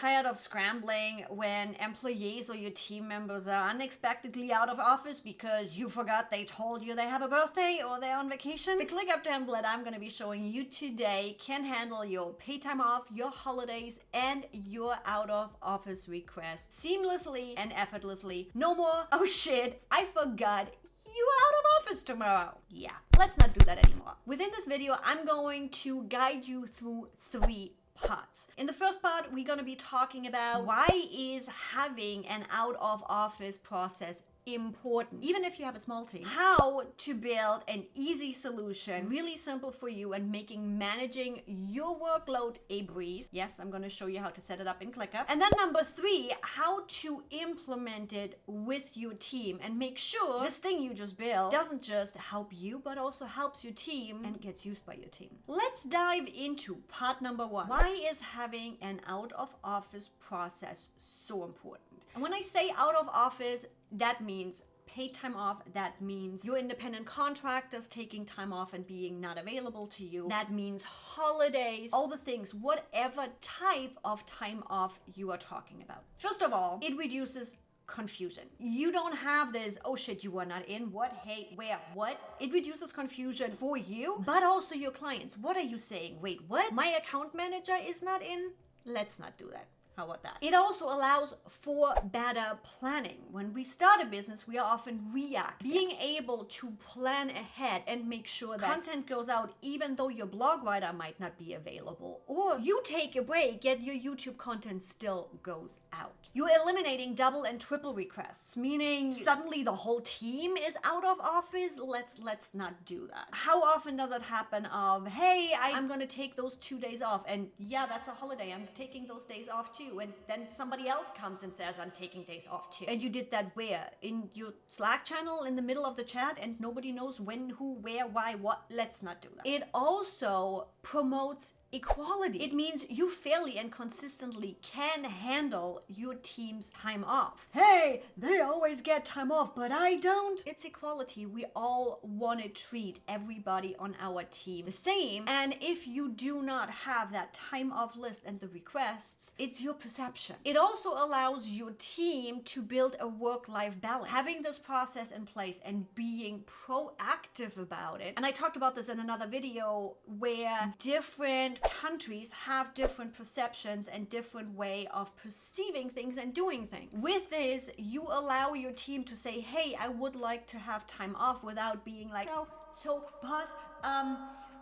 tired of scrambling when employees or your team members are unexpectedly out of office because you forgot they told you they have a birthday or they're on vacation? The ClickUp template I'm going to be showing you today can handle your pay time off, your holidays, and your out of office requests seamlessly and effortlessly. No more, oh shit, I forgot you out of office tomorrow. Yeah, let's not do that anymore. Within this video, I'm going to guide you through 3 parts. In the first part, we're going to be talking about why is having an out of office process important, even if you have a small team. How to build an easy solution, really simple for you, and making managing your workload a breeze. Yes, I'm going to show you how to set it up in ClickUp. And then number 3, how to implement it with your team and make sure this thing you just built doesn't just help you, but also helps your team and gets used by your team. Let's dive into part number 1. Why is having an out of office process so important? And when I say out of office, that means paid time off. That means your independent contractors taking time off and being not available to you. That means holidays, all the things, whatever type of time off you are talking about. First of all, it reduces confusion. You don't have this, oh shit, you were not in, what, hey, where, what? It reduces confusion for you, but also your clients. What are you saying? Wait, what? My account manager is not in? Let's not do that. How about that? It also allows for better planning. When we start a business, we are often reactive. Being able to plan ahead and make sure that content goes out even though your blog writer might not be available, or you take a break, yet your YouTube content still goes out. You're eliminating double and triple requests, meaning suddenly the whole team is out of office. Let's not do that. How often does it happen of, hey, I'm gonna take those 2 days off, and yeah, that's a holiday, I'm taking those days off too. And then somebody else comes and says, I'm taking days off too. And you did that where? In your Slack channel in the middle of the chat, and nobody knows when, who, where, why, what. Let's not do that. It also promotes equality. It means you fairly and consistently can handle your team's time off. Hey, they always get time off, but I don't. It's equality. We all want to treat everybody on our team the same. And if you do not have that time off list and the requests, it's your perception. It also allows your team to build a work-life balance. Having this process in place and being proactive about it. And I talked about this in another video where different countries have different perceptions and different way of perceiving things and doing things. With this, you allow your team to say, hey, I would like to have time off without being like, so boss,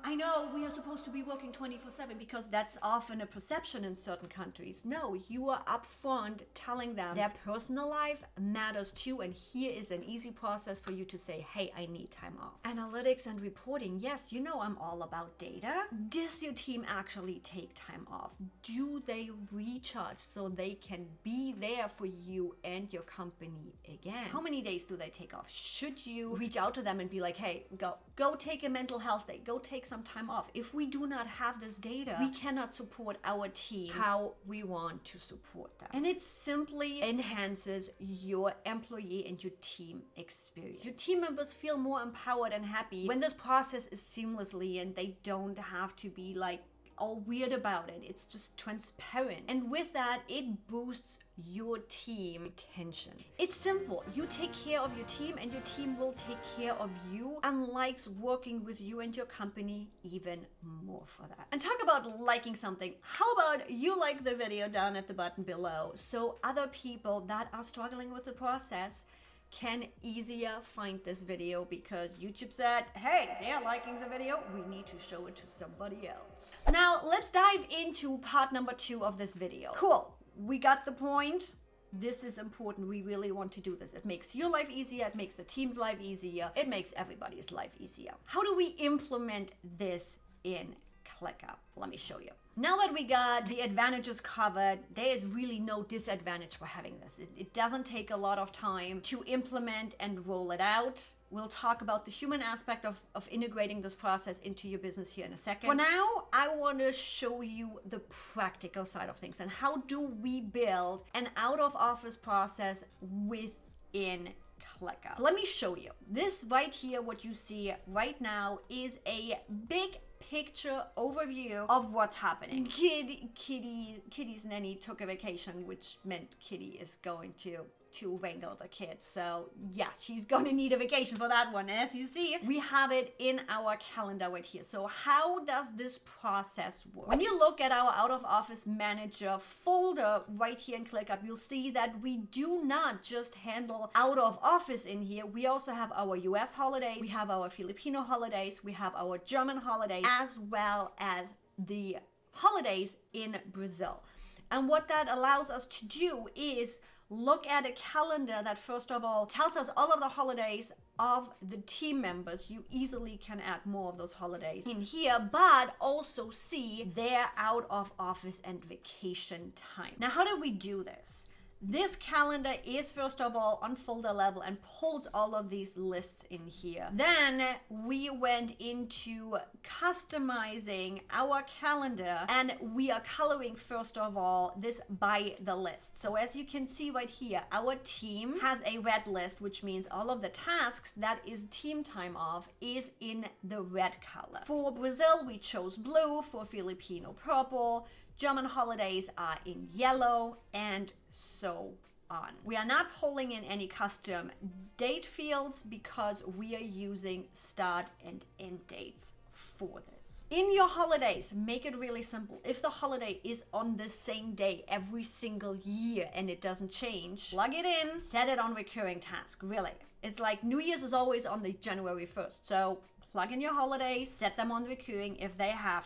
I know we are supposed to be working 24/7 because that's often a perception in certain countries. No, you are upfront telling them their personal life matters too, and here is an easy process for you to say, hey, I need time off. Analytics and reporting. Yes, you know I'm all about data. Does your team actually take time off? Do they recharge so they can be there for you and your company again? How many days do they take off? Should you reach out to them and be like, hey, go take a mental health day, go take some time off. If we do not have this data, we cannot support our team how we want to support them. And it simply enhances your employee and your team experience. Your team members feel more empowered and happy when this process is seamlessly and they don't have to be like all weird about it. It's just transparent. And with that, it boosts your team retention. It's simple. You take care of your team and your team will take care of you and likes working with you and your company even more for that. And talk about liking something. How about you like the video down at the button below so other people that are struggling with the process can easier find this video, because YouTube said, hey, they're liking the video, we need to show it to somebody else. Now let's dive into part number 2 of this video. Cool, we got the point. This is important. We really want to do this. It makes your life easier, it makes the team's life easier, it makes everybody's life easier. How do we implement this in ClickUp? Let me show you. Now that we got the advantages covered, there is really no disadvantage for having this. It doesn't take a lot of time to implement and roll it out. We'll talk about the human aspect of integrating this process into your business here in a second. For now, I want to show you the practical side of things and how do we build an out-of-office process within ClickUp. So let me show you. This right here, what you see right now, is a big picture overview of what's happening. Kitty's nanny took a vacation, which meant Kitty is going to wrangle the kids. So yeah, she's gonna need a vacation for that one. And as you see, we have it in our calendar right here. So how does this process work? When you look at our out of office manager folder right here in ClickUp, you'll see that we do not just handle out of office in here. We also have our US holidays, we have our Filipino holidays, we have our German holidays, as well as the holidays in Brazil. And what that allows us to do is look at a calendar that first of all tells us all of the holidays of the team members. You easily can add more of those holidays in here, but also see their out of office and vacation time. Now, how do we do this? This calendar is first of all on folder level and pulls all of these lists in here. Then we went into customizing our calendar and we are coloring first of all this by the list. So as you can see right here, our team has a red list, which means all of the tasks that is team time off is in the red color. For Brazil, we chose blue, for Filipino purple, German holidays are in yellow, and so on. We are not pulling in any custom date fields because we are using start and end dates for this. In your holidays, make it really simple. If the holiday is on the same day every single year and it doesn't change, plug it in, set it on recurring task, really. It's like New Year's is always on the January 1st, so plug in your holidays, set them on recurring if they have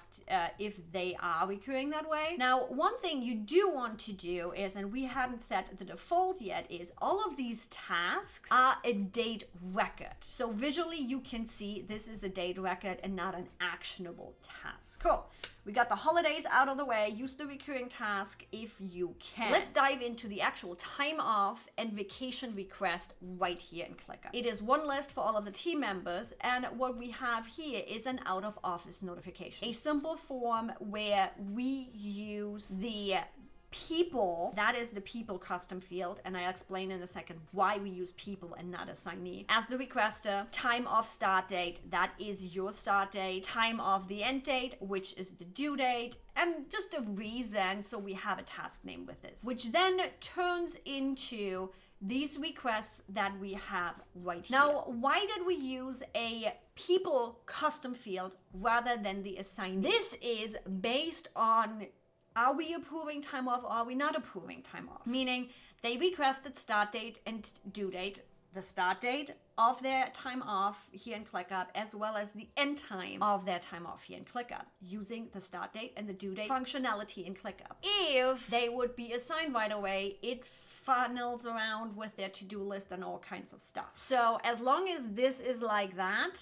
if they are recurring that way. Now, one thing you do want to do is, and we haven't set the default yet, is all of these tasks are a date record. So visually you can see this is a date record and not an actionable task. Cool. We got the holidays out of the way. Use the recurring task if you can. Let's dive into the actual time off and vacation request right here in ClickUp. It is one list for all of the team members, and what we have here is an out of office notification. A simple form where we use the people, that is the people custom field, and I'll explain in a second why we use people and not assignee. As the requester, time of start date, that is your start date, time of the end date, which is the due date, and just a reason, so we have a task name with this, which then turns into these requests that we have right here. Now, why did we use a people custom field rather than the assignee? This is based on, are we approving time off or are we not approving time off? Meaning they requested start date and due date, the start date of their time off here in ClickUp, as well as the end time of their time off here in ClickUp, using the start date and the due date functionality in ClickUp. If they would be assigned right away, it funnels around with their to-do list and all kinds of stuff. So as long as this is like that,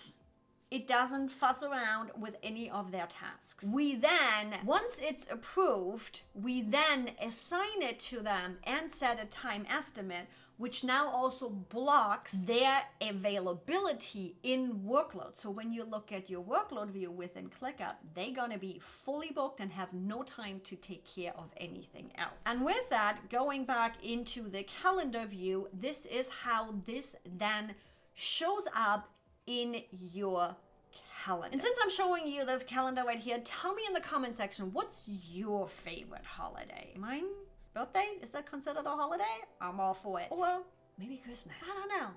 it doesn't fuss around with any of their tasks. We then, once it's approved, we then assign it to them and set a time estimate, which now also blocks their availability in workload. So when you look at your workload view within ClickUp, they're gonna be fully booked and have no time to take care of anything else. And with that, going back into the calendar view, this is how this then shows up in your calendar. And since I'm showing you this calendar right here, tell me in the comment section, what's your favorite holiday? Mine? Birthday? Is that considered a holiday? I'm all for it. Or maybe Christmas. I don't know.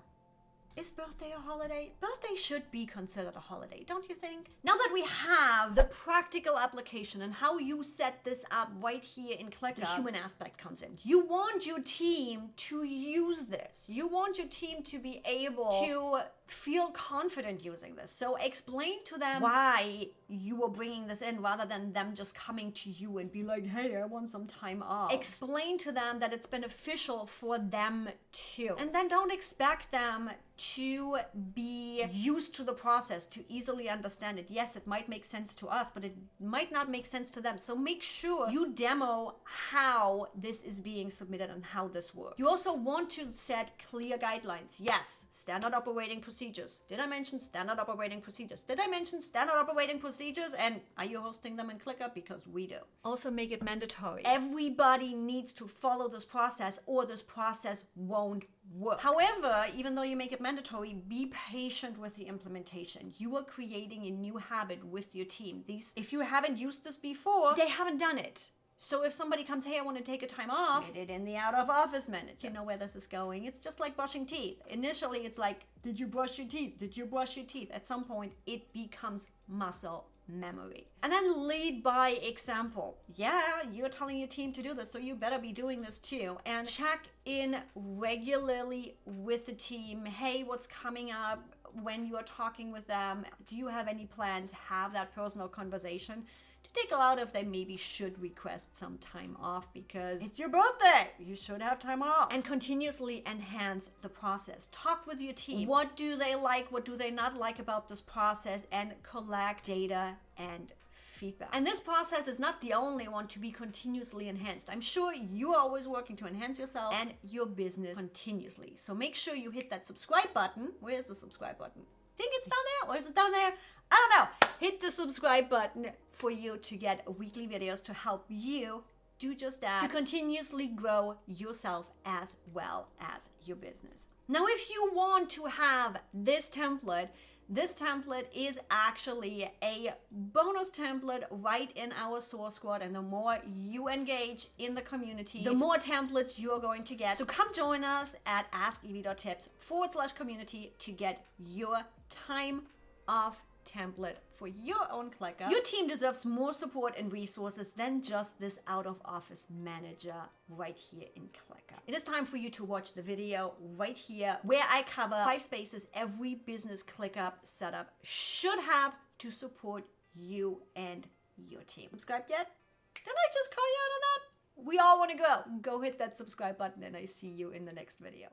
Is birthday a holiday? Birthday should be considered a holiday, don't you think? Now that we have the practical application and how you set this up right here in ClickUp, the human aspect comes in. You want your team to use this. You want your team to be able to feel confident using this. So explain to them why you are bringing this in rather than them just coming to you and be like, hey, I want some time off. Explain to them that it's beneficial for them too. And then don't expect them to be used to the process, to easily understand it. Yes, it might make sense to us, but it might not make sense to them. So make sure you demo how this is being submitted and how this works. You also want to set clear guidelines. Yes, standard operating procedures procedures? Did I mention standard operating procedures? Did I mention standard operating procedures? And are you hosting them in ClickUp? Because we do. Also make it mandatory. Everybody needs to follow this process or this process won't work. However, even though you make it mandatory, be patient with the implementation. You are creating a new habit with your team. If you haven't used this before, they haven't done it. So if somebody comes, hey, I want to take a time off, get it in the out of office manager. You know where this is going. It's just like brushing teeth. Initially, it's like, did you brush your teeth? Did you brush your teeth? At some point, it becomes muscle memory. And then lead by example. Yeah, you're telling your team to do this, so you better be doing this too. And check in regularly with the team. Hey, what's coming up when you're talking with them? Do you have any plans? Have that personal conversation to take out if they maybe should request some time off because it's your birthday. You should have time off. And continuously enhance the process. Talk with your team. What do they like? What do they not like about this process? And collect data and feedback. And this process is not the only one to be continuously enhanced. I'm sure you are always working to enhance yourself and your business continuously. So make sure you hit that subscribe button. Where's the subscribe button? Think it's down there, or is it down there? I don't know. Hit the subscribe button for you to get weekly videos to help you do just that, to continuously grow yourself as well as your business. Now, if you want to have this template is actually a bonus template right in our source squad. And the more you engage in the community, the more templates you're going to get. So come join us at askev.tips/community to get your time off template for your own ClickUp. Your team deserves more support and resources than just this out-of-office manager right here in ClickUp. It is time for you to watch the video right here where I cover 5 spaces every business ClickUp setup should have to support you and your team. Subscribed yet? Did I just call you out on that? We all want to go. Go hit that subscribe button and I see you in the next video.